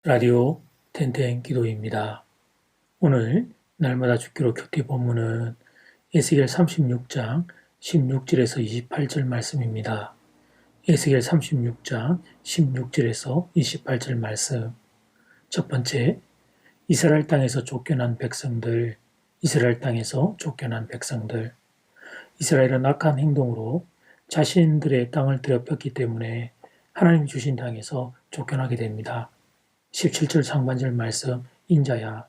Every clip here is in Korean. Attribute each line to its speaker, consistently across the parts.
Speaker 1: 라디오 텐텐 기도입니다. 오늘 날마다 죽기로 큐티 본문은 에스겔 36장 16절에서 28절 말씀입니다. 에스겔 36장 16절에서 28절 말씀. 첫 번째, 이스라엘 땅에서 쫓겨난 백성들. 이스라엘 땅에서 쫓겨난 백성들. 이스라엘은 악한 행동으로 자신들의 땅을 더럽혔기 때문에 하나님 주신 땅에서 쫓겨나게 됩니다. 17절 상반절 말씀. 인자야,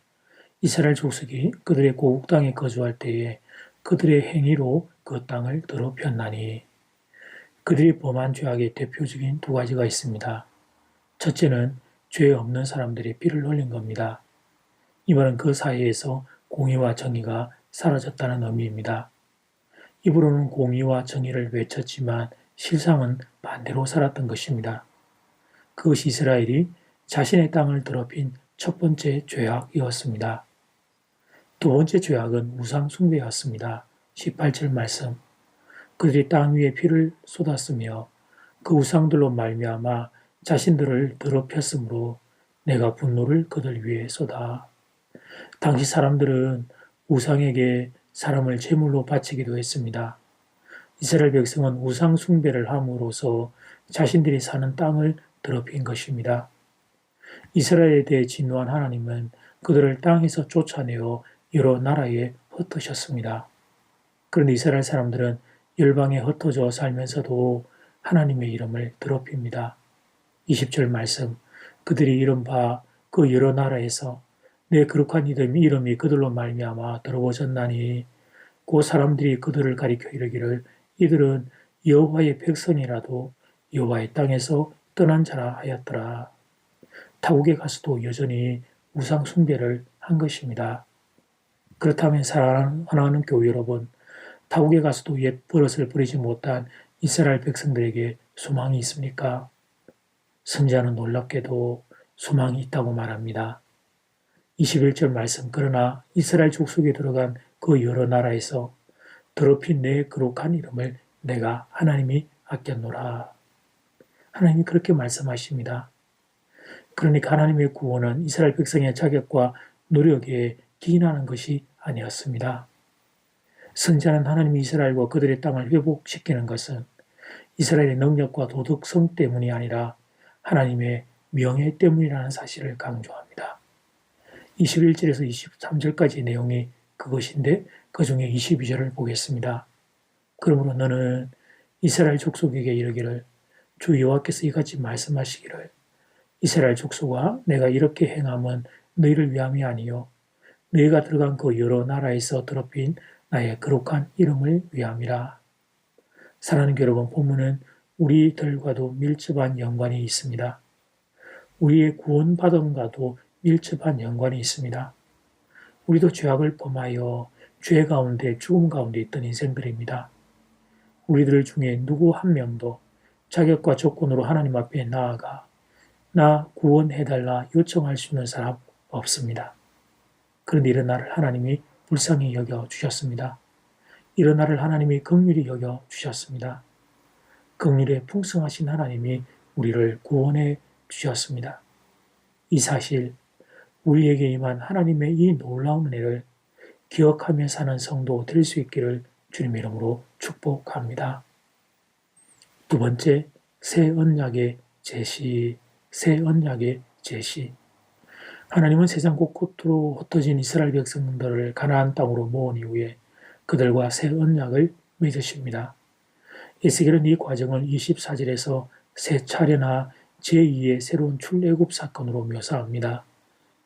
Speaker 1: 이스라엘 족속이 그들의 고국 땅에 거주할 때에 그들의 행위로 그 땅을 더럽혔나니. 그들이 범한 죄악의 대표적인 두 가지가 있습니다. 첫째는 죄 없는 사람들의 피를 흘린 겁니다. 이 말은 그 사이에서 공의와 정의가 사라졌다는 의미입니다. 입으로는 공의와 정의를 외쳤지만 실상은 반대로 살았던 것입니다. 그것이 이스라엘이 자신의 땅을 더럽힌 첫 번째 죄악이었습니다. 두 번째 죄악은 우상 숭배였습니다. 18절 말씀. 그들이 땅 위에 피를 쏟았으며 그 우상들로 말미암아 자신들을 더럽혔으므로 내가 분노를 그들 위에 쏟아. 당시 사람들은 우상에게 사람을 제물로 바치기도 했습니다. 이스라엘 백성은 우상 숭배를 함으로써 자신들이 사는 땅을 더럽힌 것입니다. 이스라엘에 대해 진노한 하나님은 그들을 땅에서 쫓아내어 여러 나라에 흩으셨습니다. 그런데 이스라엘 사람들은 열방에 흩어져 살면서도 하나님의 이름을 더럽힙니다. 20절 말씀. 그들이 이른바 그 여러 나라에서 내 거룩한 이름이 그들로 말미암아 더러워졌나니 그 사람들이 그들을 가리켜 이르기를 이들은 여호와의 백성이라도 여호와의 땅에서 떠난 자라 하였더라. 타국에 가서도 여전히 우상 숭배를 한 것입니다. 그렇다면 사랑하는 교회 여러분, 타국에 가서도 옛 버릇을 버리지 못한 이스라엘 백성들에게 소망이 있습니까? 선지자는 놀랍게도 소망이 있다고 말합니다. 21절 말씀. 그러나 이스라엘 족속에 들어간 그 여러 나라에서 더럽힌 내 거룩한 이름을 내가 하나님이 아꼈노라. 하나님이 그렇게 말씀하십니다. 그러니까 하나님의 구원은 이스라엘 백성의 자격과 노력에 기인하는 것이 아니었습니다. 선지자는 하나님이 이스라엘과 그들의 땅을 회복시키는 것은 이스라엘의 능력과 도덕성 때문이 아니라 하나님의 명예 때문이라는 사실을 강조합니다. 21절에서 23절까지의 내용이 그것인데 그 중에 22절을 보겠습니다. 그러므로 너는 이스라엘 족속에게 이르기를 주 여호와께서 이같이 말씀하시기를 이스라엘 족속아 내가 이렇게 행함은 너희를 위함이 아니요 너희가 들어간 그 여러 나라에서 더럽힌 나의 거룩한 이름을 위함이라. 사랑하는 여러분, 본문은 우리들과도 밀접한 연관이 있습니다. 우리의 구원받음과도 밀접한 연관이 있습니다. 우리도 죄악을 범하여 죄 가운데 죽음 가운데 있던 인생들입니다. 우리들 중에 누구 한 명도 자격과 조건으로 하나님 앞에 나아가 나 구원해달라 요청할 수 있는 사람 없습니다. 그런데 이런 날을 하나님이 불쌍히 여겨주셨습니다. 이런 날을 하나님이 긍휼히 여겨주셨습니다. 긍휼에 풍성하신 하나님이 우리를 구원해 주셨습니다. 이 사실, 우리에게 임한 하나님의 이 놀라운 은혜를 기억하며 사는 성도 될 수 있기를 주님의 이름으로 축복합니다. 두 번째, 새 언약의 제시. 새 언약의 제시. 하나님은 세상 곳곳으로 흩어진 이스라엘 백성들을 가나안 땅으로 모은 이후에 그들과 새 언약을 맺으십니다. 에스겔은 이 과정을 24절에서 세 차례나 제2의 새로운 출애굽 사건으로 묘사합니다.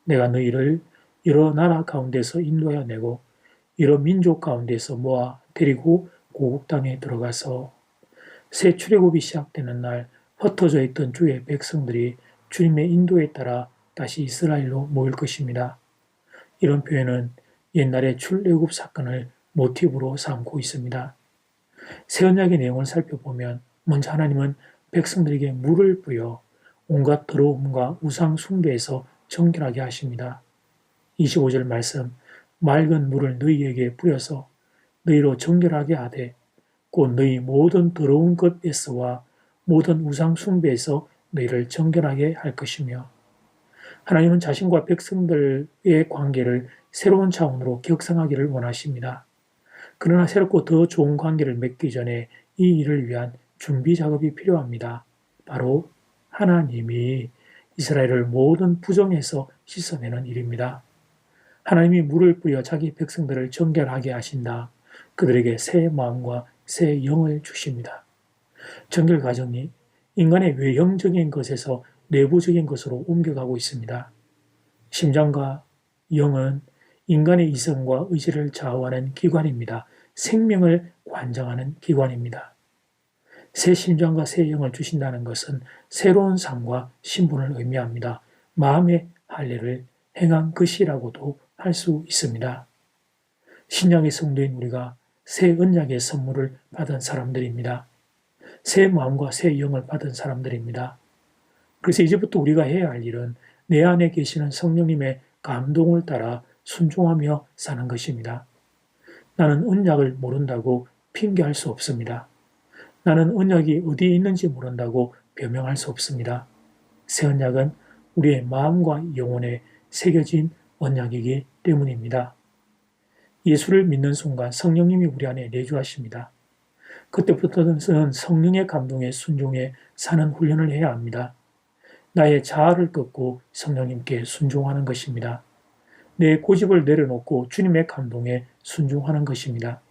Speaker 1: 내가 너희를 여러 나라 가운데서 인도하여 내고 여러 민족 가운데서 모아 데리고 고국 땅에 들어가서 새 출애굽이 시작되는 날 흩어져 있던 주의 백성들이 주님의 인도에 따라 다시 이스라엘로 모일 것입니다. 이런 표현은 옛날의 출애굽 사건을 모티브로 삼고 있습니다. 새 언약의 내용을 살펴보면 먼저 하나님은 백성들에게 물을 부여 온갖 더러움과 우상 숭배에서 정결하게 하십니다. 25절 말씀. 맑은 물을 너희에게 뿌려서 너희로 정결하게 하되 곧 너희 모든 더러운 것에서와 모든 우상 숭배에서 너희를 정결하게 할 것이며 하나님은 자신과 백성들의 관계를 새로운 차원으로 격상하기를 원하십니다. 그러나 새롭고 더 좋은 관계를 맺기 전에 이 일을 위한 준비 작업이 필요합니다. 바로 하나님이 이스라엘을 모든 부정에서 씻어내는 일입니다. 하나님이 물을 뿌려 자기 백성들을 정결하게 하신다. 그들에게 새 마음과 새 영을 주십니다. 정결 과정이 인간의 외형적인 것에서 내부적인 것으로 옮겨가고 있습니다. 심장과 영은 인간의 이성과 의지를 좌우하는 기관입니다. 생명을 관장하는 기관입니다. 새 심장과 새 영을 주신다는 것은 새로운 삶과 신분을 의미합니다. 마음의 할례를 행한 것이라고도 할 수 있습니다. 신약의 성도인 우리가 새 언약의 선물을 받은 사람들입니다. 새 마음과 새 영을 받은 사람들입니다. 그래서 이제부터 우리가 해야 할 일은 내 안에 계시는 성령님의 감동을 따라 순종하며 사는 것입니다. 나는 언약을 모른다고 핑계할 수 없습니다. 나는 언약이 어디에 있는지 모른다고 변명할 수 없습니다. 새 언약은 우리의 마음과 영혼에 새겨진 언약이기 때문입니다. 예수를 믿는 순간 성령님이 우리 안에 내주하십니다. 그때부터는 성령의 감동에 순종해 사는 훈련을 해야 합니다. 나의 자아를 꺾고 성령님께 순종하는 것입니다. 내 고집을 내려놓고 주님의 감동에 순종하는 것입니다.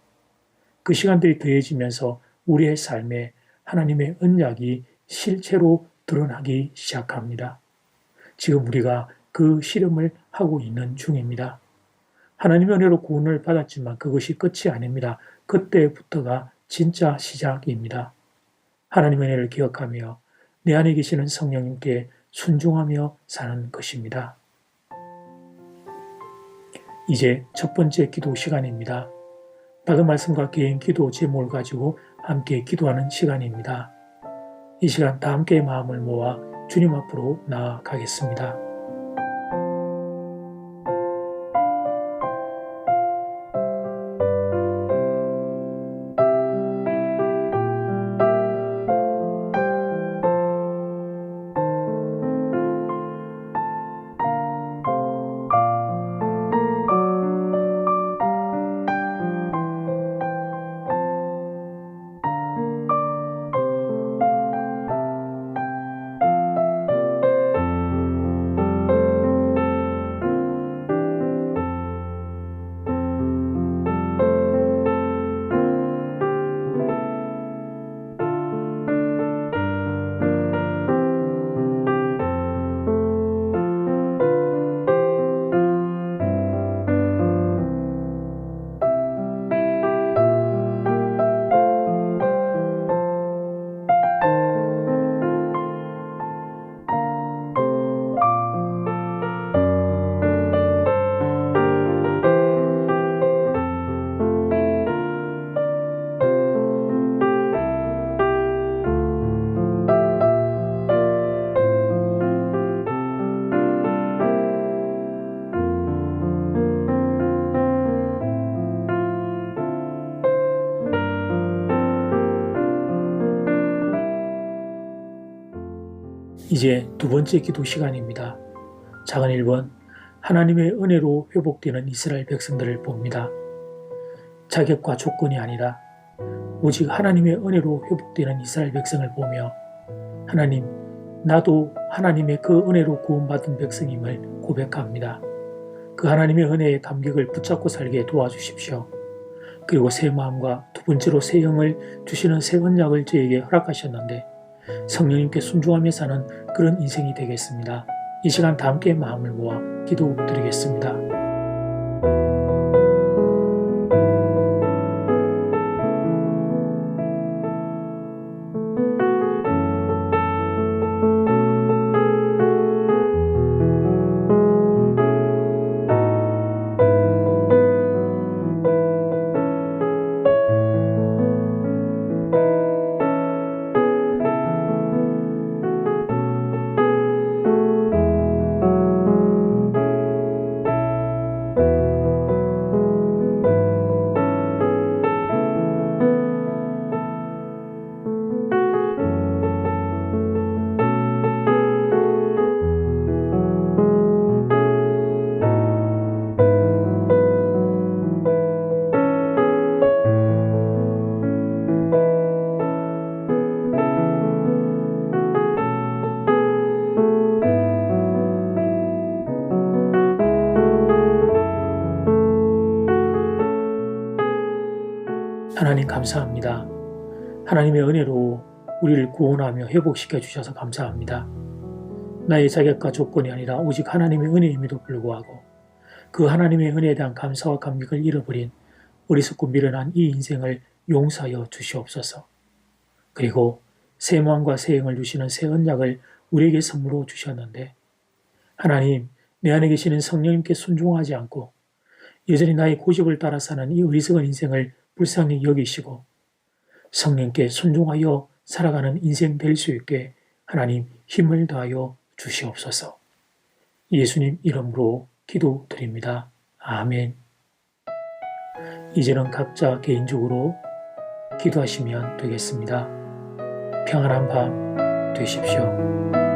Speaker 1: 그 시간들이 더해지면서 우리의 삶에 하나님의 언약이 실체로 드러나기 시작합니다. 지금 우리가 그 실험을 하고 있는 중입니다. 하나님의 은혜로 구원을 받았지만 그것이 끝이 아닙니다. 그때부터가 진짜 시작입니다. 하나님의 은혜를 기억하며 내 안에 계시는 성령님께 순종하며 사는 것입니다. 이제 첫 번째 기도 시간입니다. 받은 말씀과 개인 기도 제목을 가지고 함께 기도하는 시간입니다. 이 시간 다 함께 마음을 모아 주님 앞으로 나아가겠습니다. 이제 두 번째 기도 시간입니다. 작은 1번, 하나님의 은혜로 회복되는 이스라엘 백성들을 봅니다. 자격과 조건이 아니라 오직 하나님의 은혜로 회복되는 이스라엘 백성을 보며 하나님, 나도 하나님의 그 은혜로 구원받은 백성임을 고백합니다. 그 하나님의 은혜의 감격을 붙잡고 살게 도와주십시오. 그리고 새 마음과 두 번째로 새 영을 주시는 새 언약을 저에게 허락하셨는데 성령님께 순종하며 사는 그런 인생이 되겠습니다. 이 시간 다 함께 마음을 모아 기도드리겠습니다. 하나님 감사합니다. 하나님의 은혜로 우리를 구원하며 회복시켜 주셔서 감사합니다. 나의 자격과 조건이 아니라 오직 하나님의 은혜임에도 불구하고 그 하나님의 은혜에 대한 감사와 감격을 잃어버린 어리석고 미련한 이 인생을 용서하여 주시옵소서. 그리고 새 마음과 새 영을 주시는 새 언약을 우리에게 선물로 주셨는데 하나님, 내 안에 계시는 성령님께 순종하지 않고 여전히 나의 고집을 따라 사는 이 어리석은 인생을 불쌍히 여기시고 성령께 순종하여 살아가는 인생 될 수 있게 하나님 힘을 더하여 주시옵소서. 예수님 이름으로 기도드립니다. 아멘. 이제는 각자 개인적으로 기도하시면 되겠습니다. 평안한 밤 되십시오.